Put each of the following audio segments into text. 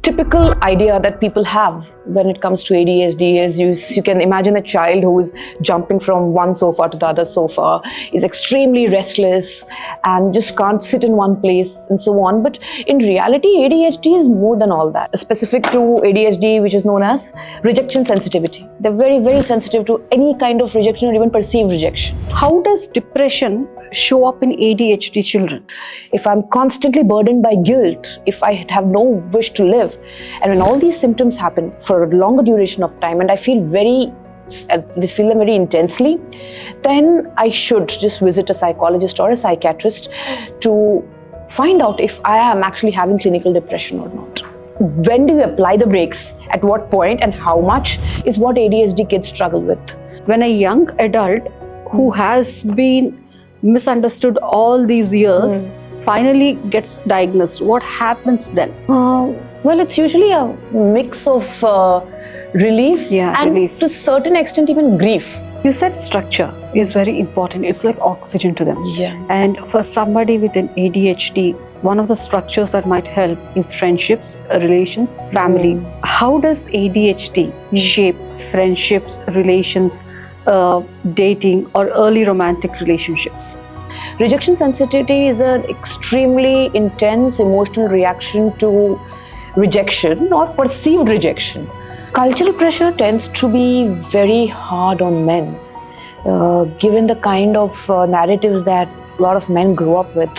typical idea that people have when it comes to ADHD is you can imagine a child who is jumping from one sofa to the other sofa, is extremely restless and just can't sit in one place and so on. But in reality, ADHD is more than all that. Specific to ADHD, which is known as rejection sensitivity. They're very, very sensitive to any kind of rejection or even perceived rejection. How does depression show up in ADHD children? If I'm constantly burdened by guilt, if I have no wish to live, and when all these symptoms happen for a longer duration of time and I feel them very intensely, then I should just visit a psychologist or a psychiatrist to find out if I am actually having clinical depression or not. When do you apply the brakes? At what point and how much is what ADHD kids struggle with. When a young adult who has been misunderstood all these years finally gets diagnosed, what happens then? Well, it's usually a mix of relief and to a certain extent even grief. You said structure is very important. It's like oxygen to them. Yeah. And for somebody with an ADHD, one of the structures that might help is friendships, relations, family. How does ADHD shape friendships, relations, dating or early romantic relationships? Rejection sensitivity is an extremely intense emotional reaction to rejection or perceived rejection. Cultural pressure tends to be very hard on men, given the kind of narratives that a lot of men grow up with.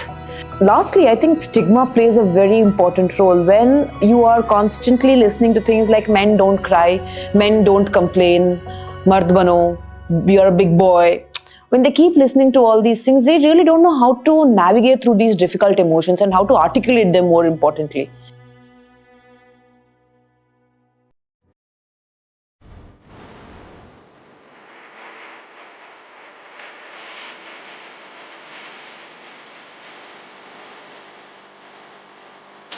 Lastly, I think stigma plays a very important role. When you are constantly listening to things like men don't cry, men don't complain, mard bano, you're a big boy. When they keep listening to all these things, they really don't know how to navigate through these difficult emotions and how to articulate them more importantly.